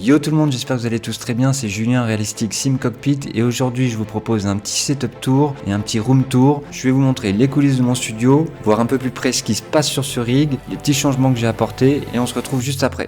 Yo tout le monde, j'espère que vous allez tous très bien, c'est Julien Realistic Sim Cockpit et aujourd'hui je vous propose un petit setup tour et un petit room tour. Je vais vous montrer les coulisses de mon studio, voir un peu plus près ce qui se passe sur ce rig, les petits changements que j'ai apportés et on se retrouve juste après.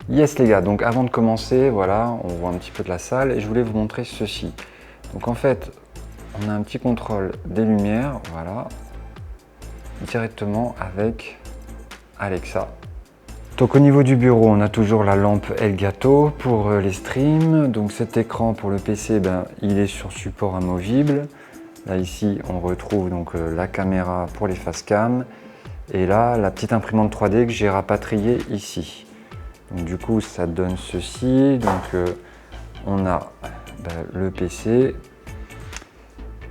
Yes les gars, donc avant de commencer, voilà, on voit un petit peu de la salle et je voulais vous montrer ceci. Donc en fait, on a un petit contrôle des lumières, voilà, directement avec Alexa. Donc au niveau du bureau, on a toujours la lampe Elgato pour les streams. Donc cet écran pour le PC, il est sur support amovible. Là ici, on retrouve donc la caméra pour les face cam. Et là, la petite imprimante 3D que j'ai rapatriée ici. Donc, du coup, ça donne ceci. Donc on a le PC,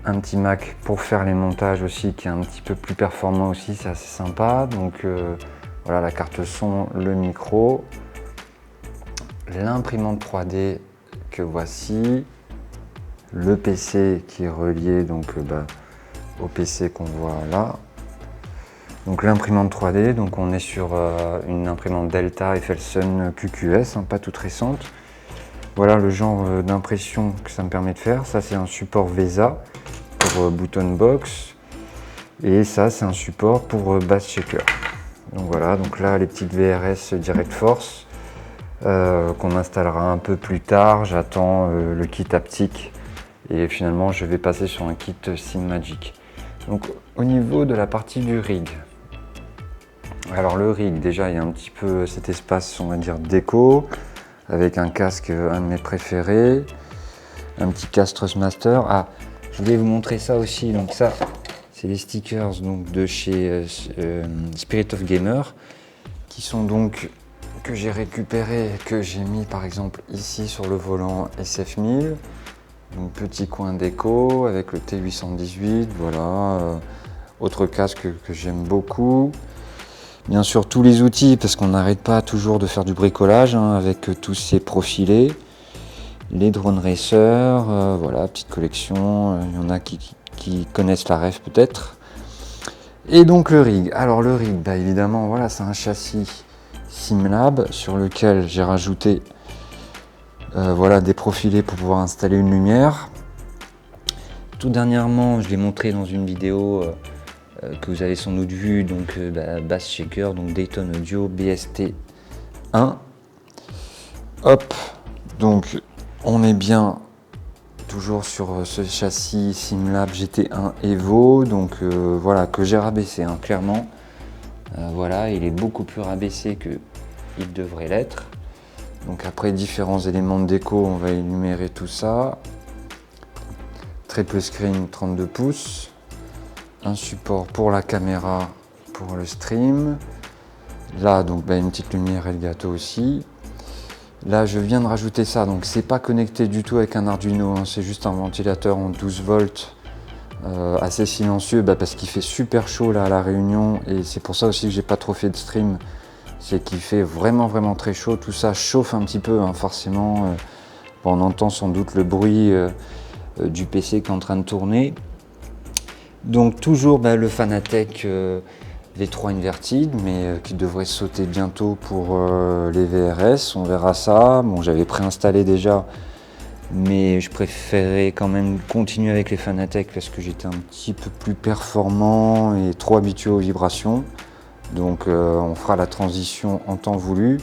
un petit Mac pour faire les montages aussi, qui est un petit peu plus performant aussi, c'est assez sympa. Donc voilà, la carte son, le micro, l'imprimante 3D que voici, le PC qui est relié donc au PC qu'on voit là. Donc l'imprimante 3D, donc on est sur une imprimante Delta Effelson QQS, pas toute récente. Voilà le genre d'impression que ça me permet de faire. Ça c'est un support VESA pour Button Box et ça c'est un support pour Bass Shaker. Donc voilà, donc là les petites VRS Direct Force qu'on installera un peu plus tard. J'attends le kit haptique et finalement je vais passer sur un kit SimMagic. Donc au niveau de la partie du rig, alors le rig, déjà il y a un petit peu cet espace, on va dire déco, avec un casque, un de mes préférés, un petit casque Trustmaster. Ah, je voulais vous montrer ça aussi, donc ça c'est les stickers donc, de chez Spirit of Gamer, qui sont donc, que j'ai récupéré, que j'ai mis par exemple ici sur le volant SF1000. Donc petit coin déco avec le T818, voilà, autre casque que j'aime beaucoup. Bien sûr tous les outils, parce qu'on n'arrête pas toujours de faire du bricolage avec tous ces profilés. Les drone racers, voilà, petite collection, il y en a qui connaissent la ref peut-être. Et donc le rig, alors le rig, évidemment, voilà, c'est un châssis SimLab sur lequel j'ai rajouté voilà, des profilés pour pouvoir installer une lumière. Tout dernièrement, je l'ai montré dans une vidéo que vous avez sans doute vu, donc Bass Shaker, donc Dayton Audio BST1. Hop, donc on est bien toujours sur ce châssis SimLab GT1 Evo, donc voilà, que j'ai rabaissé clairement. Voilà, il est beaucoup plus rabaissé qu'il devrait l'être. Donc après différents éléments de déco, on va énumérer tout ça. Triple screen 32 pouces, un support pour la caméra pour le stream, Là, donc une petite lumière Elgato aussi. Là, je viens de rajouter ça, donc c'est pas connecté du tout avec un Arduino, hein, c'est juste un ventilateur en 12 volts, assez silencieux, parce qu'il fait super chaud là à la Réunion, et c'est pour ça aussi que j'ai pas trop fait de stream, c'est qu'il fait vraiment très chaud, tout ça chauffe un petit peu, hein, forcément, on entend sans doute le bruit du PC qui est en train de tourner. Donc toujours le Fanatec V3 Inverted, mais qui devrait sauter bientôt pour les VRS, on verra ça. Bon, j'avais préinstallé déjà, mais je préférais quand même continuer avec les Fanatec parce que j'étais un petit peu plus performant et trop habitué aux vibrations. Donc on fera la transition en temps voulu.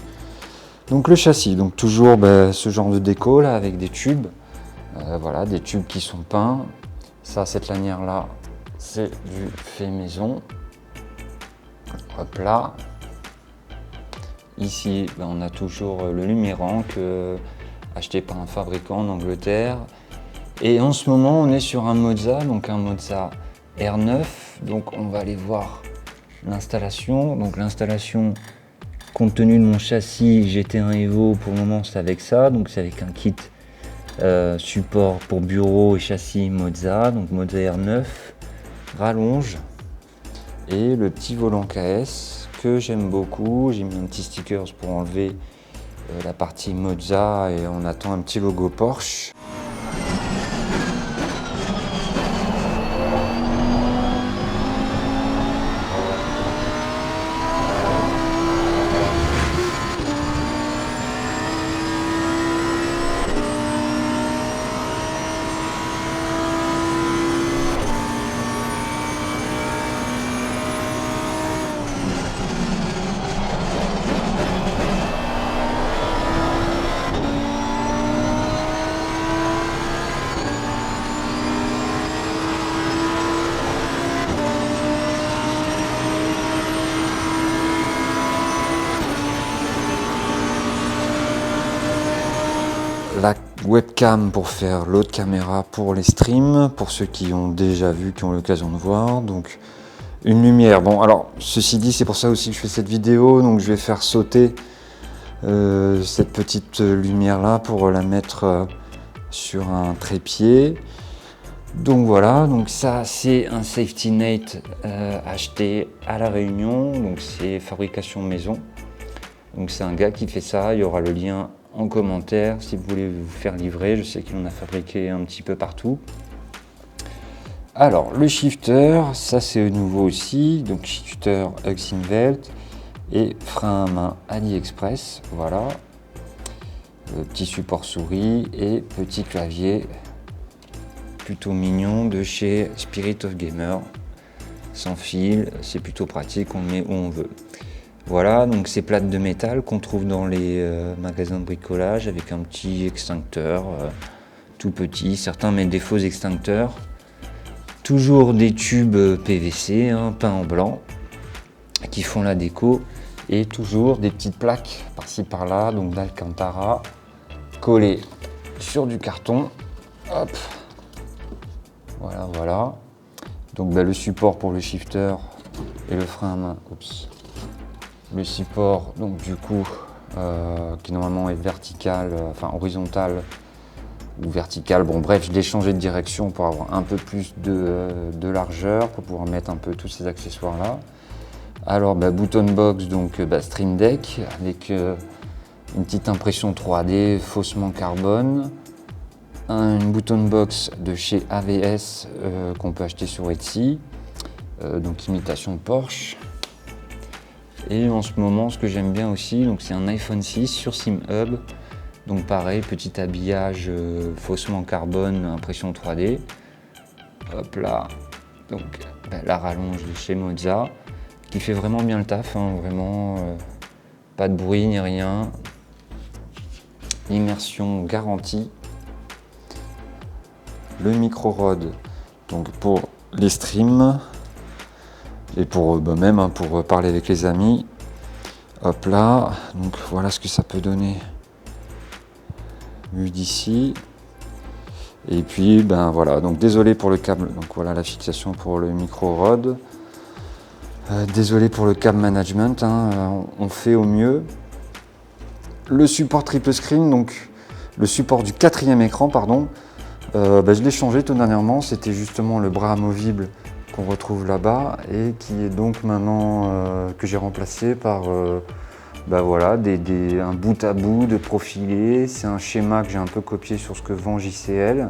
Donc le châssis, donc toujours ce genre de déco là avec des tubes, voilà, des tubes qui sont peints. Ça, cette lanière là, c'est du fait maison. Hop là. Ici, on a toujours le Lumirank acheté par un fabricant en Angleterre. Et en ce moment, on est sur un Moza, donc un Moza R9. Donc on va aller voir l'installation. Donc l'installation, compte tenu de mon châssis GT1 Evo, pour le moment c'est avec ça. Donc c'est avec un kit support pour bureau et châssis Moza. Donc Moza R9, rallonge. Et le petit volant KS que j'aime beaucoup, j'ai mis un petit sticker pour enlever la partie Moza et on attend un petit logo Porsche. La webcam pour faire l'autre caméra pour les streams, pour ceux qui ont déjà vu, qui ont l'occasion de voir. Donc une lumière. Bon, alors ceci dit, c'est pour ça aussi que je fais cette vidéo. Donc je vais faire sauter cette petite lumière là pour la mettre sur un trépied. Donc voilà, donc ça c'est un safety net acheté à La Réunion. Donc c'est fabrication maison. Donc c'est un gars qui fait ça. Il y aura le lien en commentaire si vous voulez vous faire livrer. Je sais qu'il en a fabriqué un petit peu partout. Alors le shifter, ça c'est nouveau aussi, donc shifter Huxinvelt et frein à main AliExpress, voilà. Petit support souris et petit clavier plutôt mignon de chez Spirit of Gamer, sans fil, c'est plutôt pratique, on le met où on veut. Voilà, donc ces plates de métal qu'on trouve dans les magasins de bricolage avec un petit extincteur tout petit. Certains mettent des faux extincteurs. Toujours des tubes PVC peints en blanc qui font la déco. Et toujours des petites plaques par-ci par-là, donc d'Alcantara, collées sur du carton. Hop. Voilà, voilà. Donc le support pour le shifter et le frein à main. Oups. Le support, donc du coup, qui normalement est vertical, enfin horizontal ou vertical. Bon bref, je l'ai changé de direction pour avoir un peu plus de largeur, pour pouvoir mettre un peu tous ces accessoires là. Alors button box, donc Stream Deck avec une petite impression 3D faussement carbone. Une button box de chez AVS qu'on peut acheter sur Etsy, donc imitation Porsche. Et en ce moment, ce que j'aime bien aussi, donc c'est un iPhone 6 sur SimHub. Donc pareil, petit habillage faussement carbone, impression 3D. Hop là, donc la rallonge de chez Moza, qui fait vraiment bien le taf, vraiment pas de bruit ni rien. Immersion garantie. Le micro rod, donc pour les streams. Et pour même pour parler avec les amis. Hop là, donc voilà ce que ça peut donner vu d'ici. Et puis voilà, donc désolé pour le câble, donc voilà la fixation pour le micro rod. Désolé pour le câble management, hein, on fait au mieux. Le support triple screen, donc le support du 4e écran, pardon, je l'ai changé tout dernièrement. C'était justement le bras amovible qu'on retrouve là-bas et qui est donc maintenant que j'ai remplacé par voilà, un bout à bout de profilé. C'est un schéma que j'ai un peu copié sur ce que vend JCL.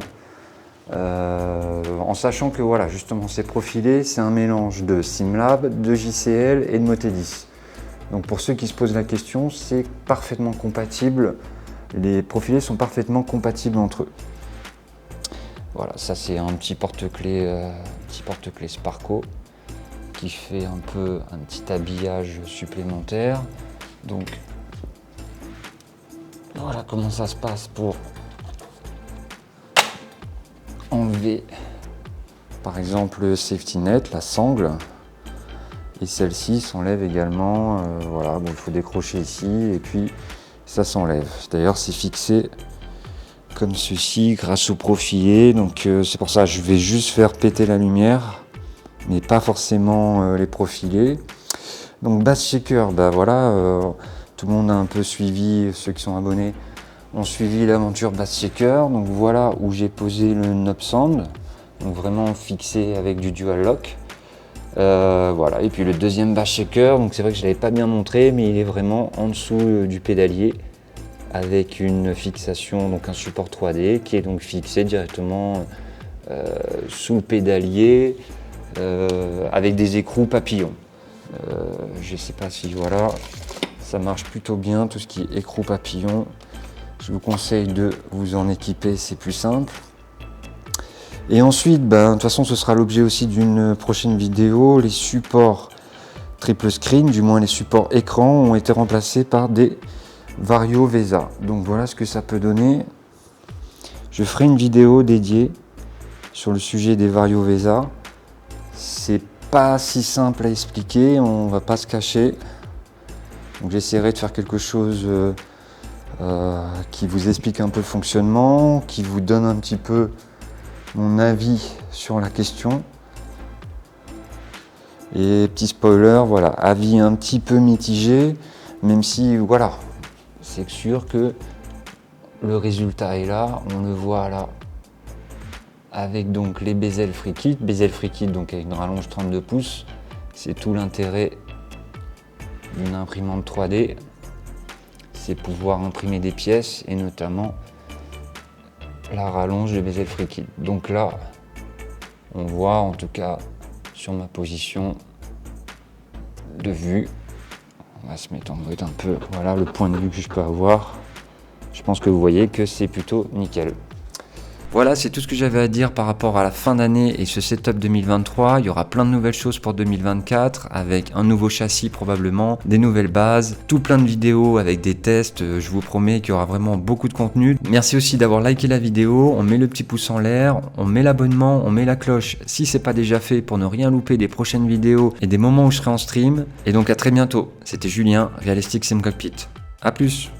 En sachant que voilà, justement ces profilés, c'est un mélange de SimLab, de JCL et de Motedis. Donc pour ceux qui se posent la question, c'est parfaitement compatible. Les profilés sont parfaitement compatibles entre eux. Voilà, ça c'est un petit porte-clés Sparco qui fait un peu un petit habillage supplémentaire. Donc voilà comment ça se passe pour enlever par exemple le safety net, la sangle, et celle-ci s'enlève également. Voilà, bon, il faut décrocher ici et puis ça s'enlève. D'ailleurs c'est fixé comme ceci grâce au profilé, donc c'est pour ça que je vais juste faire péter la lumière mais pas forcément les profilés. Donc bass shaker, voilà, tout le monde a un peu suivi, ceux qui sont abonnés ont suivi l'aventure bass shaker. Donc voilà où j'ai posé le knob sound, donc vraiment fixé avec du dual lock. Voilà, et puis le deuxième bass shaker, donc c'est vrai que je ne l'avais pas bien montré, mais il est vraiment en dessous du pédalier avec une fixation, donc un support 3D qui est donc fixé directement sous le pédalier avec des écrous papillons. Je ne sais pas si voilà, ça marche plutôt bien tout ce qui est écrou papillon. Je vous conseille de vous en équiper, c'est plus simple. Et ensuite, de toute façon, ce sera l'objet aussi d'une prochaine vidéo. Les supports triple screen, du moins les supports écran, ont été remplacés par des Vario VESA. Donc voilà ce que ça peut donner. Je ferai une vidéo dédiée sur le sujet des Vario VESA. C'est pas si simple à expliquer, on va pas se cacher. Donc j'essaierai de faire quelque chose qui vous explique un peu le fonctionnement, qui vous donne un petit peu mon avis sur la question. Et petit spoiler, voilà, avis un petit peu mitigé, même si voilà, c'est sûr que le résultat est là, on le voit là, avec donc les Bezel FreeKit, donc avec une rallonge 32 pouces, c'est tout l'intérêt d'une imprimante 3D, c'est pouvoir imprimer des pièces et notamment la rallonge de Bezel FreeKit. Donc là, on voit en tout cas sur ma position de vue, on va se mettre en mode un peu, voilà le point de vue que je peux avoir. Je pense que vous voyez que c'est plutôt nickel. Voilà, c'est tout ce que j'avais à dire par rapport à la fin d'année et ce setup 2023. Il y aura plein de nouvelles choses pour 2024 avec un nouveau châssis probablement, des nouvelles bases, tout plein de vidéos avec des tests. Je vous promets qu'il y aura vraiment beaucoup de contenu. Merci aussi d'avoir liké la vidéo. On met le petit pouce en l'air, on met l'abonnement, on met la cloche si c'est pas déjà fait pour ne rien louper des prochaines vidéos et des moments où je serai en stream. Et donc à très bientôt. C'était Julien, Realistic Sim Cockpit. A plus.